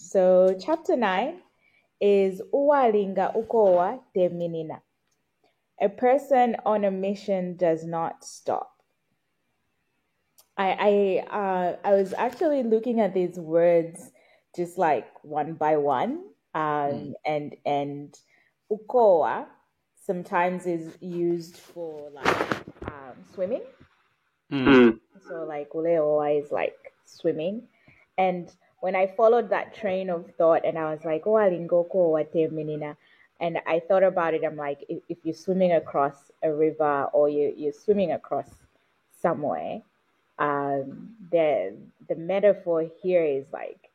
So chapter 9 is Uwalinga Ukowa Teminina. A person on a mission does not stop. I was actually looking at these words just like one by one, and ukoa sometimes is used for like swimming. So like uleoa is like swimming, and when I followed that train of thought, and I was like, oh, alingoko wate menina, and I thought about it. I'm like, if you're swimming across a river or you're swimming across somewhere, the metaphor here is like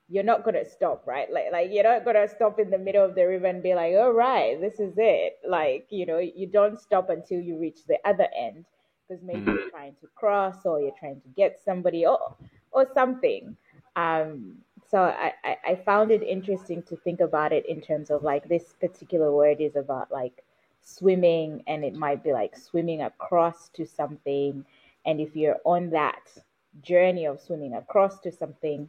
you're not gonna stop, right? Like you're not gonna stop in the middle of the river and be like, all right, this is it. Like, you don't stop until you reach the other end because maybe you're trying to cross or you're trying to get somebody or something. So I found it interesting to think about it in terms of like this particular word is about like swimming, and it might be like swimming across to something. And if you're on that journey of swimming across to something,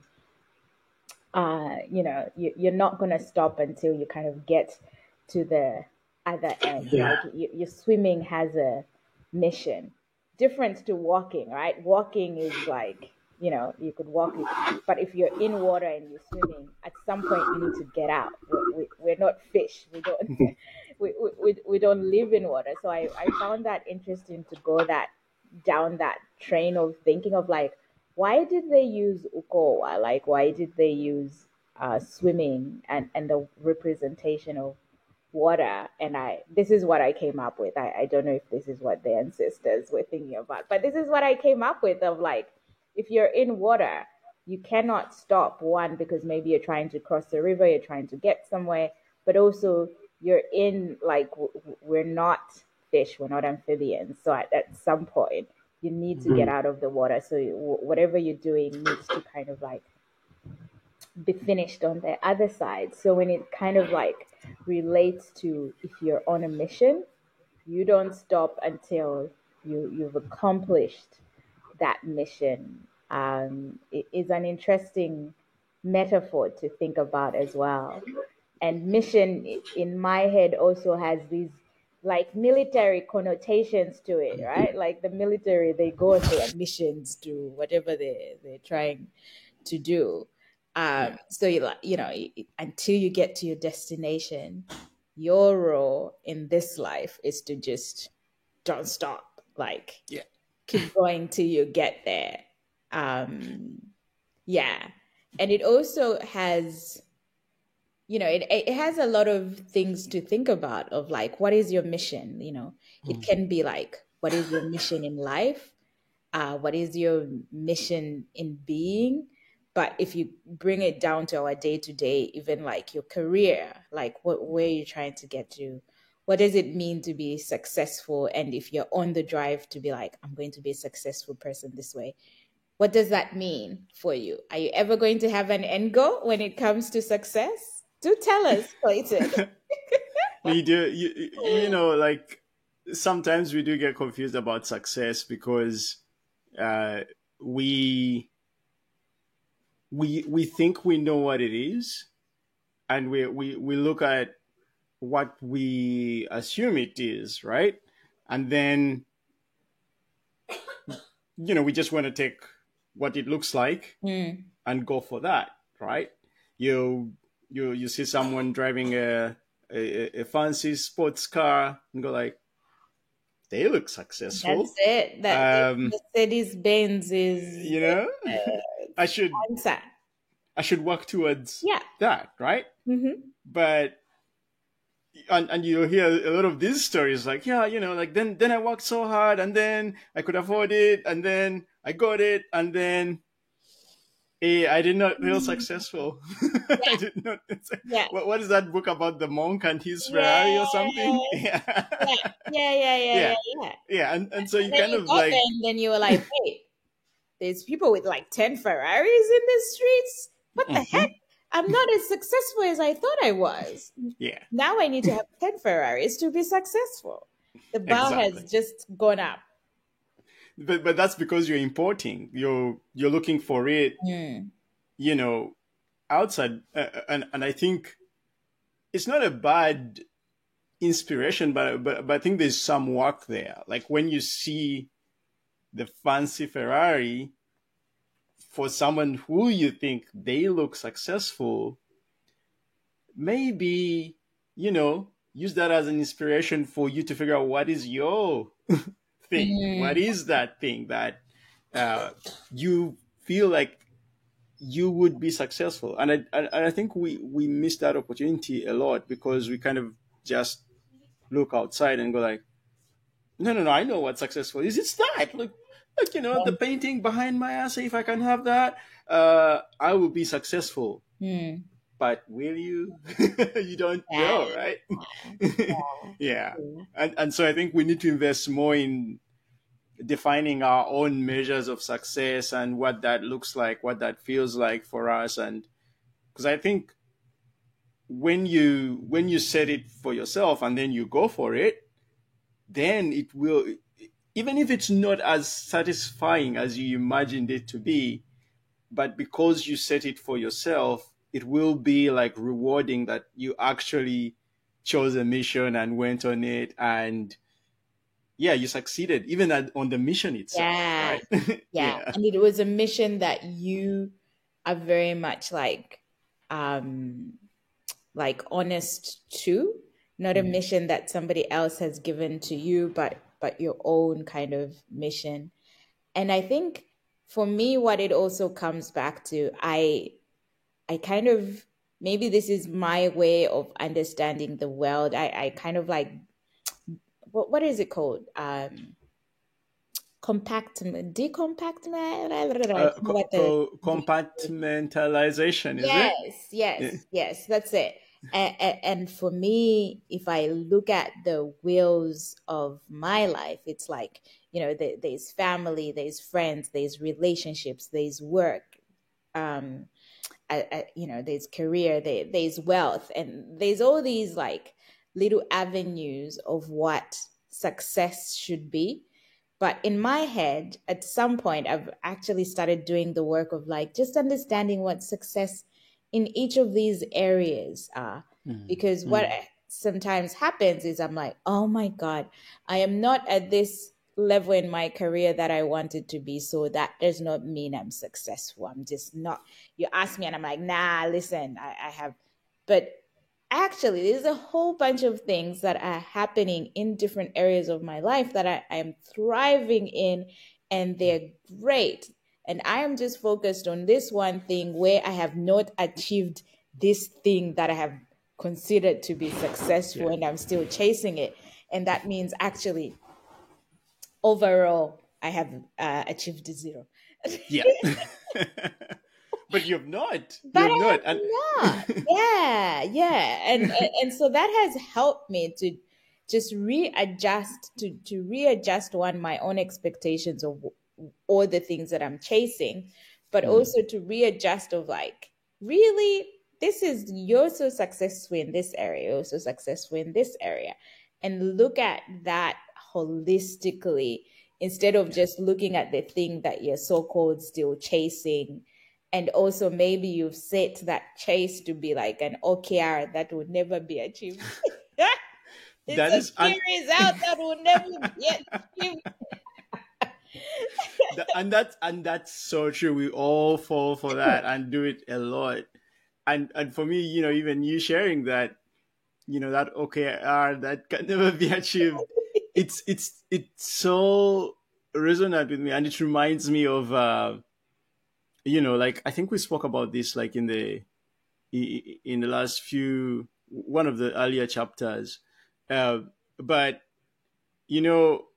you're not going to stop until you kind of get to the other end. Yeah. Like your swimming has a mission, different to walking, right? Walking is like, you could walk it, but if you're in water and you're swimming, at some point you need to get out. We're not fish. We don't we don't live in water. So I found that interesting to go down that train of thinking of like, why did they use ukowa? Like, why did they use swimming and the representation of water? And this is what I came up with. I don't know if this is what the ancestors were thinking about, but this is what I came up with of like, if you're in water, you cannot stop, one, because maybe you're trying to cross the river, you're trying to get somewhere, but also you're in like, we're not fish, we're not amphibians. So at some point, you need to get out of the water. So whatever you're doing needs to kind of like be finished on the other side. So when it kind of like relates to if you're on a mission, you don't stop until you've accomplished that mission. It is an interesting metaphor to think about as well. And mission in my head also has these like military connotations to it, right? Like the military, they go on their missions to whatever they're trying to do. So until you get to your destination, your role in this life is to just don't stop. Like, keep going till you get there. Yeah. And it also has, it has a lot of things to think about of like, what is your mission? It can be like, what is your mission in life? What is your mission in being? But if you bring it down to our day to day, even like your career, like where you're trying to get to, what does it mean to be successful? And if you're on the drive to be like, I'm going to be a successful person this way, what does that mean for you? Are you ever going to have an end goal when it comes to success? Do tell us, Clayton. We do, like sometimes we do get confused about success because we think we know what it is, and we look at what we assume it is, right? And then we just want to take what it looks like and go for that, right? You see someone driving a fancy sports car and go like, they look successful. That's it. That Mercedes Benz is, I should work towards that, right? Mm-hmm. But and you hear a lot of these stories like, like then I worked so hard and then I could afford it and then I got it and then I did not feel successul. I did not. What is that book about the monk and his Ferrari or something? Yeah. And so you kind of like, and then you were like, wait, there's people with like 10 Ferraris in the streets. What the heck? I'm not as successful as I thought I was. Yeah. Now I need to have 10 Ferraris to be successful. The bar has just gone up. But that's because you're importing. You're looking for it, outside, and I think it's not a bad inspiration, but I think there's some work there. Like when you see the fancy Ferrari, for someone who you think they look successful, maybe, use that as an inspiration for you to figure out what is your thing. What Mm, is that thing that uh, you feel like you would be successful? And I think we miss that opportunity a lot because we kind of just look outside and go like, no, I know what successful is. It's that. Look, the painting behind my ass. If I can have that, I will be successful. mm, But will you? You don't yeah, know, right? Yeah. yeah. And so I think we need to invest more in defining our own measures of success and what that looks like, what that feels like for us. And because I think when you set it for yourself and then you go for it, then it will, even if it's not as satisfying as you imagined it to be, but because you set it for yourself, it will be like rewarding that you actually chose a mission and went on it, and yeah, you succeeded even on the mission itself, Yeah, right? yeah. Yeah. And it was a mission that you are very much um like honest to, not a Mm. mission that somebody else has given to you, but your own kind of mission. And I think for me what it also comes back to, I kind of, maybe this is my way of understanding the world. I kind of like, what is it called? Decompactment. I don't know what the Compartmentalization, is it? Yes, yes, Yeah. yes, that's it. And for me, if I look at the wheels of my life, it's like, there's family, there's friends, there's relationships, there's work, um, there's career, there's wealth, and there's all these like little avenues of what success should be. But in my head, at some point, I've actually started doing the work of like just understanding what success in each of these areas are. Mm. Because what Mm. sometimes happens is I'm like, oh my God, I am not at this level in my career that I wanted to be. So that does not mean I'm successful. I'm just not. You ask me, and I'm like, nah, listen, I have. But actually, there's a whole bunch of things that are happening in different areas of my life that I am thriving in, and they're great. And I am just focused on this one thing where I have not achieved this thing that I have considered to be successful, Yeah. and I'm still chasing it. And that means actually, overall, I have achieved zero. Yeah. But you've not. But You've I not. have And not. Yeah, yeah. And so that has helped me to just readjust one, my own expectations of all the things that I'm chasing, but Mm. also to readjust of like, really, this is, you're so successful in this area, you're so successful in this area. And look at that holistically instead of just looking at the thing that you're so-called still chasing. And also maybe you've set that chase to be like an OKR that would never be achieved. It's That a is un- series out that will never be achieved. and that's so true. We all fall for that and do it a lot. And for me, even you sharing that, that OKR that can never be achieved. It's so resonant with me, and it reminds me of like I think we spoke about this like in the last few one of the earlier chapters, uh, but you know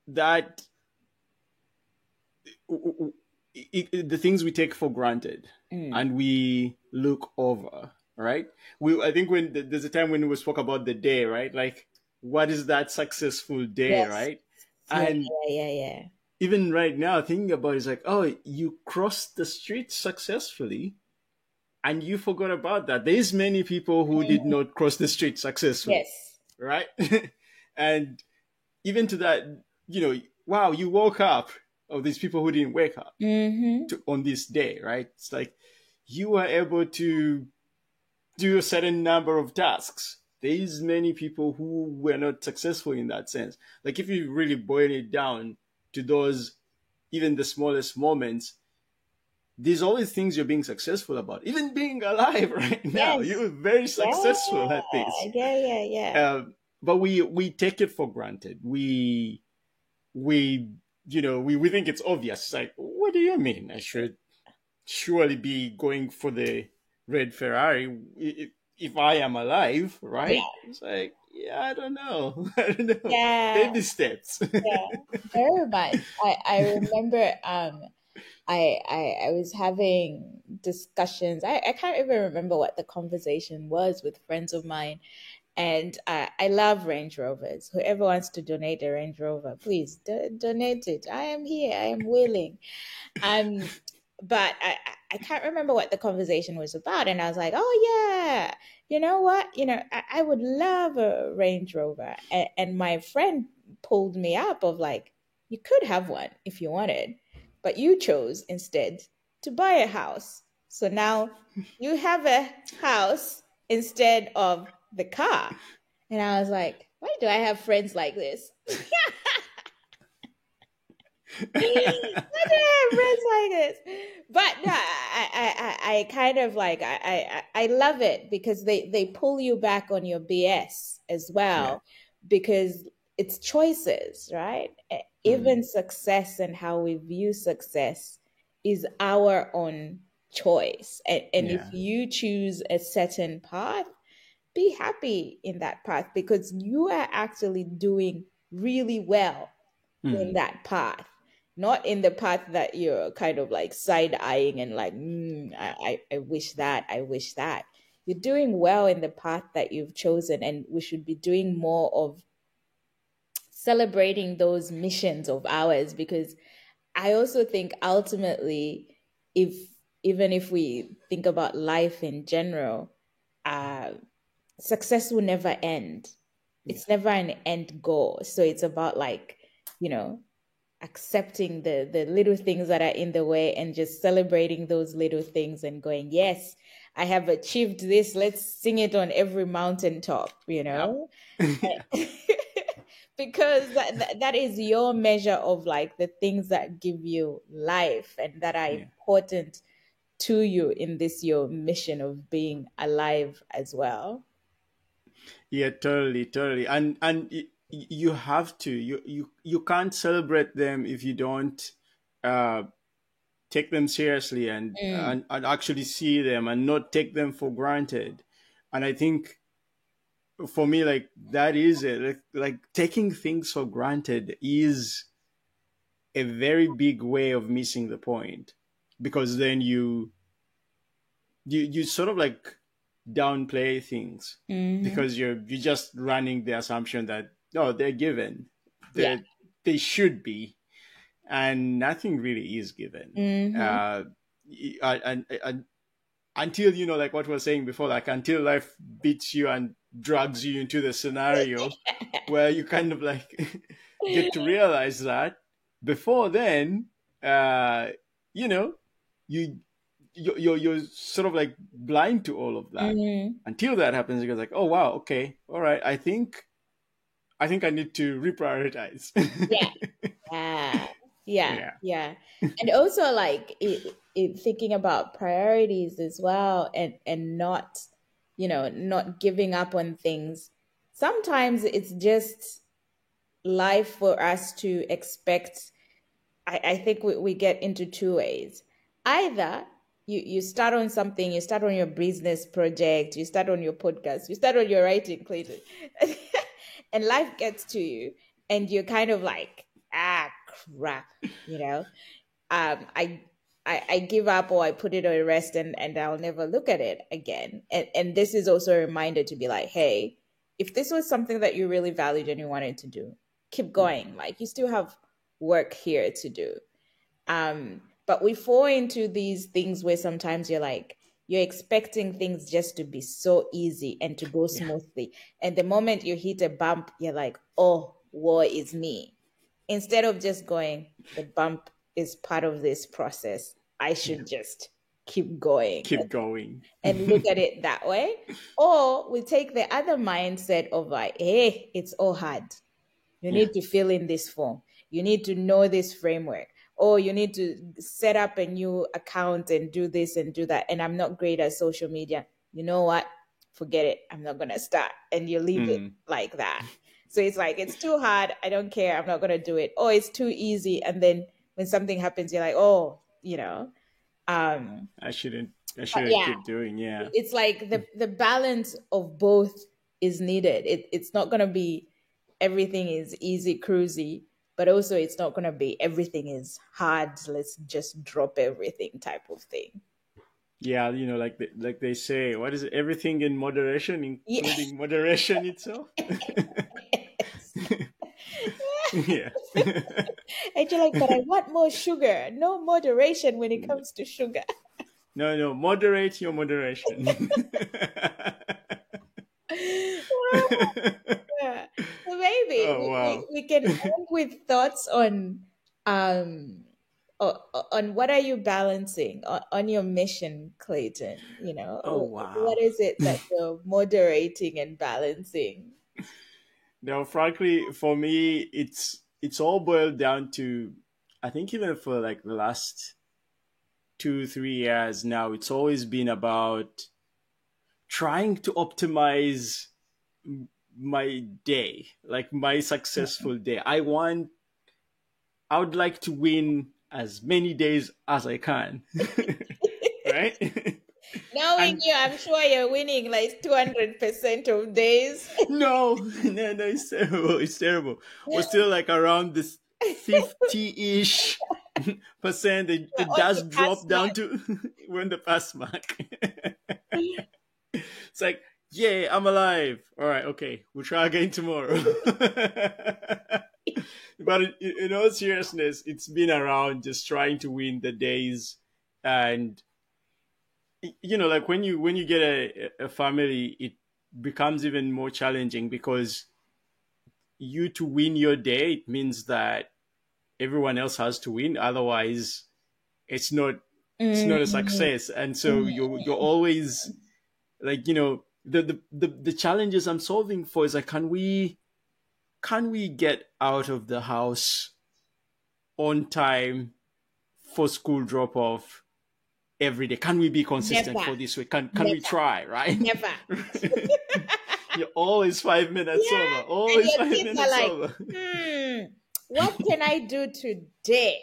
that the things we take for granted Mm. and we look over, right? I think when there's a time when we spoke about the day, right? Like, what is that successful day, Yes. right? Yeah, And yeah, yeah, yeah. even right now, thinking about it, it's like, oh, you crossed the street successfully, and you forgot about that. There's many people who did Mhm. not cross the street successfully, Yes. right? And even to that, wow, you woke up. Oh, these people who didn't wake up Mm-hmm. on this day, right? It's like you were able to do a certain number of tasks. There's many people who were not successful in that sense. Like if you really boil it down to those, even the smallest moments, there's always things you're being successful about. Even being alive right now, Yes. you're very Yeah. successful at this. Yeah. But we take it for granted. We we think it's obvious. It's like, what do you mean? I should surely be going for the red Ferrari if I am alive, right? Yeah. It's like, yeah, I don't know. I don't know. Yeah. Baby steps. Yeah. Very much. I remember I was having discussions. I can't even remember what the conversation was with friends of mine. And I love Range Rovers. Whoever wants to donate a Range Rover, please donate it. I am here. I am willing. Um, but I can't remember what the conversation was about. And I was like, oh, yeah, you know what? I would love a Range Rover. And my friend pulled me up of like, you could have one if you wanted, but you chose instead to buy a house. So now you have a house instead of the car. And I was like, why do I have friends like this? Why do I have friends like this? But no, I kind of like I love it because they pull you back on your BS as Yeah. well because it's choices, right? Even success and how we view success is our own choice. And if Yeah. you choose a certain path, be happy in that path because you are actually doing really well in Mm. that path, not in the path that you're kind of like side eyeing and like, I wish that, I wish that. You're doing well in the path that you've chosen, and we should be doing more of celebrating those missions of ours because I also think ultimately, if even if we think about life in general, uh, success will never end. Yeah. It's never an end goal. So it's about like, you know, accepting the little things that are in the way and just celebrating those little things and going, yes, I have achieved this. Let's sing it on every mountaintop, you Yep. know? Because that is your measure of like the things that give you life and that are Yeah. important to you in this your mission of being alive as well. Yeah, totally, totally. And you have to. You can't celebrate them if you don't uh take them seriously and, Mm, and actually see them and not take them for granted. And I think for me, like that is it. Like taking things for granted is a very big way of missing the point, because then you sort of like downplay things hmm. because you're just running the assumption that, no, they're given, Yeah. they should be, and nothing really is given. Hmm. uh and until, like what we were saying before, like until life beats you and drags you into the scenario where you kind of like get to realize that. Before then, uh you know you you're sort of like blind to all of that. Hmm. Until that happens, you're like, oh wow, okay, all right, I think I need to reprioritize. Yeah. Yeah. Yeah. Yeah. Yeah. And also like thinking about priorities as well and not, not giving up on things. Sometimes it's just life for us to expect. I think we get into two ways. Either you start on something, you start on your business project, you start on your podcast, you start on your writing, Clayton, and life gets to you, and you're kind of like, crap, you know. I give up or I put it on rest and I'll never look at it again. And this is also a reminder to be like, hey, if this was something that you really valued and you wanted to do, keep going. Like you still have work here to do. But we fall into these things where sometimes you're expecting things just to be so easy and to go Yeah. smoothly. And the moment you hit a bump, you're like, oh, woe is me. Instead of just going, the bump is part of this process. I Yeah. should just keep going Keep going. and look at it that way. Or we take the other mindset of like, hey, it's all hard. You Yeah. need to fill in this form. You need to know this framework. Or you need to set up a new account and do this and do that. And I'm not great at social media. You know what? Forget it. I'm not going to start. And you leave it Mm. like that. So it's like, it's too hard. I don't care. I'm not going to do it. Or it's too easy. And then when something happens, you're like, oh, um, I shouldn't. I but shouldn't yeah, keep doing. Yeah. it's like the balance of both is needed. It's not going to be everything is easy cruisy, but also it's not going to be everything is hard, let's just drop everything type of thing. Yeah. Like they say, what is it? Everything in moderation, Yeah. including moderation itself. Yeah. And you're like, but I want more sugar. No moderation when it comes to sugar. No, no. Moderate your moderation. Yeah. So maybe Oh wow. we can end with thoughts um on what are you balancing on your mission, Clayton? Oh What wow. is it that you're moderating and balancing? Now, frankly, for me, it's all boiled down to, I think even for like the last 2 3 years now, it's always been about trying to optimize my day, like my successful day. I would like to win as many days as I can, right? Knowing And you, I'm sure you're winning like 200% of days. no, no, no, it's terrible. It's terrible. We're still like around this 50-ish percent. It On the does past drop down month. to we're in the pass mark. It's like, yeah, I'm alive. All right, okay, we'll try again tomorrow. But in all seriousness, it's been around just trying to win the days, and like when you get a family, it becomes even more challenging because you to win your day, it means that everyone else has to win. Otherwise, it's not it's not a Mm, success. And so you're always like, the challenges I'm solving for is like, can we get out of the house on time for school drop off every day? Can we be consistent never, for this week? Can we never, try, right? never. You're always 5 minutes over. Yeah. And Always your five kids are minutes like, over. what can I do today?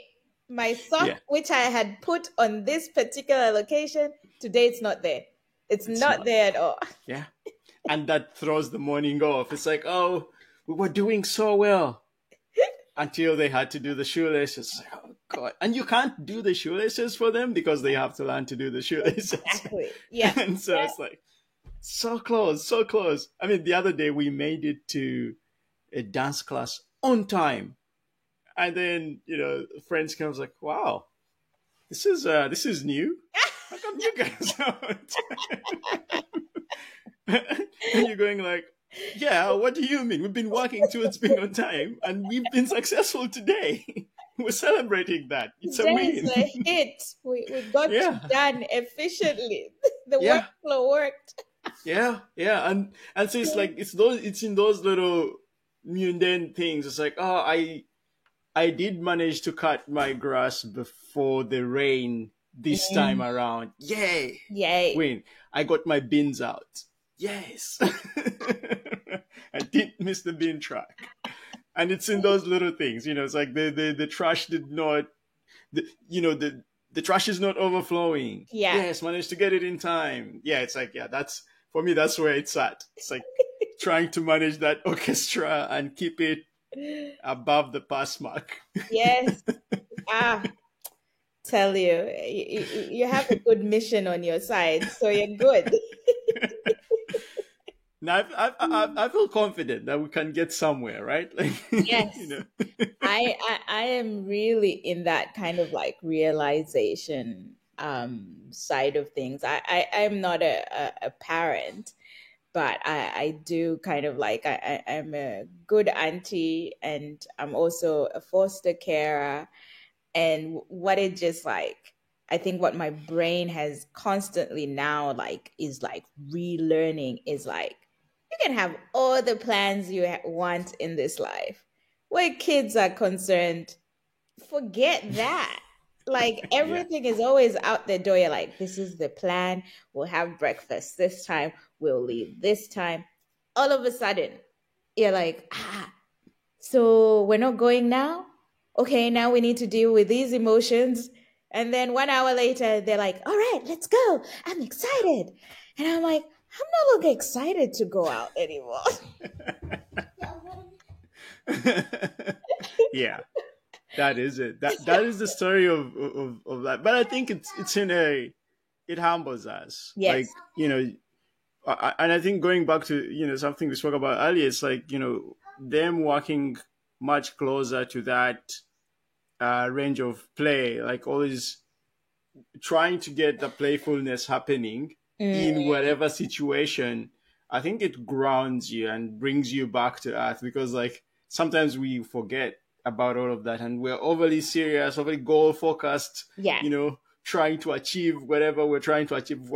My sock, Yeah, which I had put on this particular location, today it's not there. It's it's not not. there at all. Yeah. And that throws the morning off. It's like, oh, we were doing so well until they had to do the shoelaces. Like, oh, God. And you can't do the shoelaces for them because they have to learn to do the shoelaces. Exactly. Yeah. And so Yeah. it's like, so close, so close. I mean, the other day we made it to a dance class on time. And then, friends comes like, wow, this is new. How come you guys aren't? And you're going like, yeah, what do you mean? We've been working towards being on time and we've been successful today. We're celebrating that. It's a Today is win. a hit. We got you Yeah. done efficiently. The Yeah. workflow worked. Yeah. Yeah. And so it's like it's in those little mundane things. It's like, oh, I did manage to cut my grass before the rain this time Mm, around. Yay. yay. Win. I got my bins out. Yes. I didn't miss the bin track. And it's in those little things, it's like the trash did not, the trash is not overflowing. Yeah. Yes, managed to get it in time. Yeah, it's like, yeah, that's, for me, that's where it's at. It's like trying to manage that orchestra and keep it above the pass mark. Yes. Ah, tell you, you have a good mission on your side, so you're good. Now, I feel confident that we can get somewhere, right? Like, Yes. I am really in that kind of like realization side of things. I'm not a parent, but I do kind of like I'm a good auntie and I'm also a foster carer. And what it just like I think what my brain has constantly now like is like relearning is like you can have all the plans you want in this life. Where kids are concerned, forget that. Like Yeah. everything is always out the door. You're like, this is the plan. We'll have breakfast this time. We'll leave this time. All of a sudden, you're like, so we're not going now? Okay, now we need to deal with these emotions. And then 1 hour later, they're like, all right, let's go. I'm excited. And I'm like, I'm no longer excited to go out anymore. Yeah, that is it. That is the story of that. But I think it's in a it humbles us. Yes. Like, and I think going back to something we spoke about earlier, it's like them working much closer to that range of play, like always trying to get the playfulness happening in whatever situation. I think it grounds you and brings you back to earth, because like sometimes we forget about all of that and we're overly serious, overly goal focused, Yeah. trying to achieve whatever we're trying to achieve,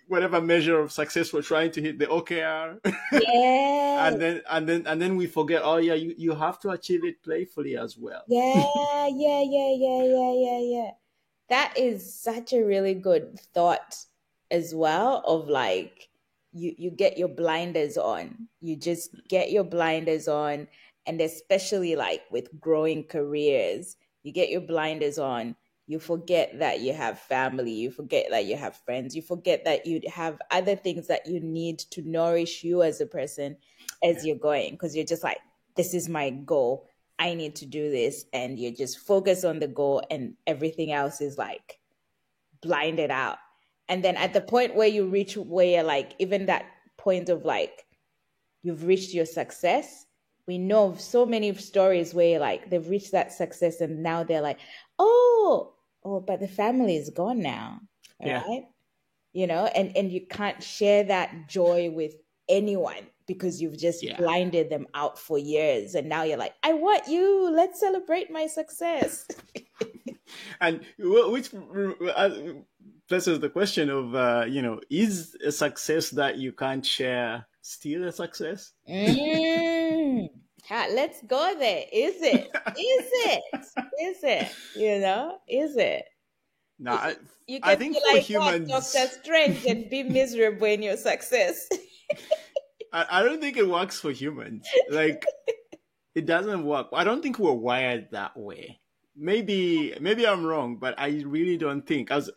whatever measure of success we're trying to hit, the OKR. Yeah. and then we forget, oh yeah, you have to achieve it playfully as well. Yeah. That is such a really good thought as well, of like you get your blinders on. You just get your blinders on, and especially like with growing careers, you get your blinders on. You forget that you have family, you forget that you have friends, you forget that you have other things that you need to nourish you as a person as you're going, because you're just like, this is my goal, I need to do this, and you're just focused on the goal, and everything else is like blinded out. And then at the point where you reach where you're like, even that point of like you've reached your success, we know of so many stories where like they've reached that success and now they're like, oh, but the family is gone now, Yeah. right? And you can't share that joy with anyone because you've just blinded them out for years, and now you're like, I want you, let's celebrate my success. And which places the question of is a success that you can't share still a success? Let's go there. Is it? Is it? No, you I can think be for like humans, Dr. Strange and be miserable in your success. I don't think it works for humans. Like, it doesn't work. I don't think we're wired that way. Maybe I'm wrong, but I really don't think. I was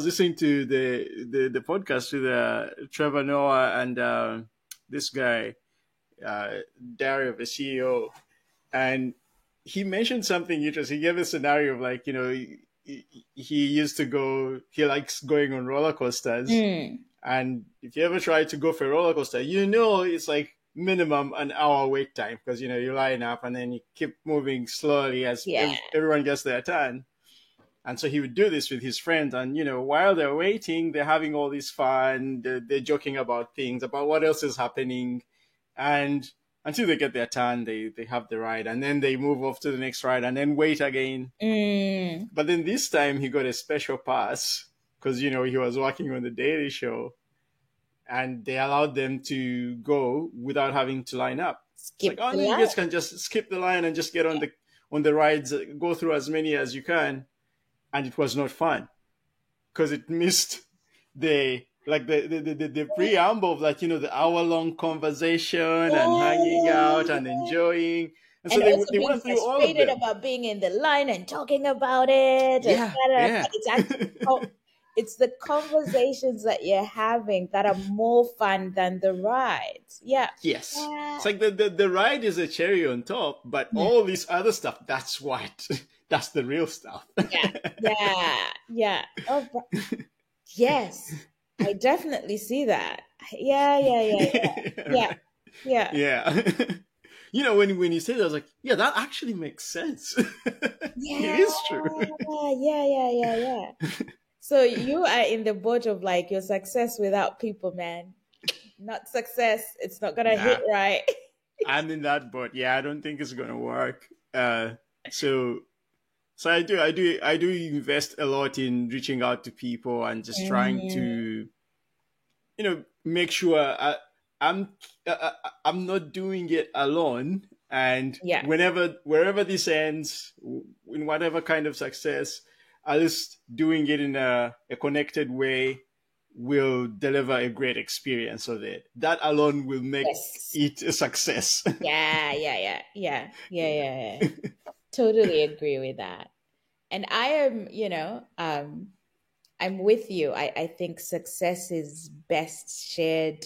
listening to the podcast with Trevor Noah and this guy, Dario, the CEO, and he mentioned something interesting. He gave a scenario of like, he used to go, he likes going on roller coasters. And if you ever try to go for a roller coaster, it's like minimum an hour wait time, because, you line up and then you keep moving slowly as everyone gets their turn. And so he would do this with his friends. And, while they're waiting, they're having all this fun. They're joking about things, about what else is happening. And until they get their turn, they have the ride, and then they move off to the next ride and then wait again. But then this time he got a special pass because, he was working on the Daily Show, and they allowed them to go without having to line up. Skip the line. You guys can just skip the line and just get on the rides, go through as many as you can. And it was not fun because it missed the preamble of like, the hour-long conversation and hanging out and enjoying. And so they went through all of them. About being in the line and talking about it. It's actually it's the conversations that you're having that are more fun than the rides. Yeah. Yes. It's like the ride is a cherry on top, but all this other stuff, that's what that's the real stuff. Yeah. Oh, yes. I definitely see that. Yeah. When you say that, I was like, yeah, that actually makes sense. It is true. Yeah. So you are in the boat of like your success without people, man. Not success. It's not gonna hit right. I'm in that boat. Yeah, I don't think it's gonna work. So So I do invest a lot in reaching out to people and just trying Mm, to, make sure I'm I'm not doing it alone. And yeah. wherever this ends, in whatever kind of success, at least doing it in a connected way will deliver a great experience of it. That alone will make Yes. it a success. Yeah, yeah, yeah, yeah, yeah, yeah, yeah. Totally agree with that. And I am, I'm with you. I think success is best shared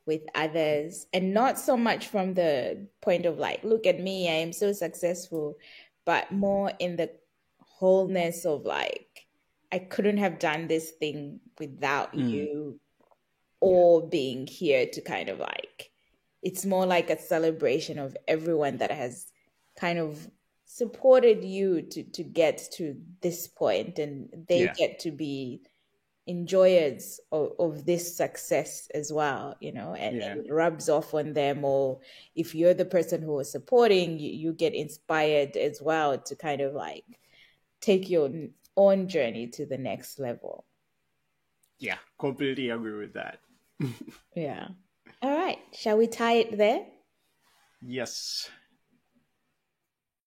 with others and not so much from the point of like, look at me, I am so successful, but more in the wholeness of like, I couldn't have done this thing without Mm, you yeah, or being here to kind of like, it's more like a celebration of everyone that has kind of supported you to get to this point, and they yeah, get to be enjoyers of this success as well, yeah, and it rubs off on them. Or if you're the person who is supporting, you get inspired as well to kind of like take your own journey to the next level. yeah. Completely agree with that. Yeah. All right. Shall we tie it there? Yes.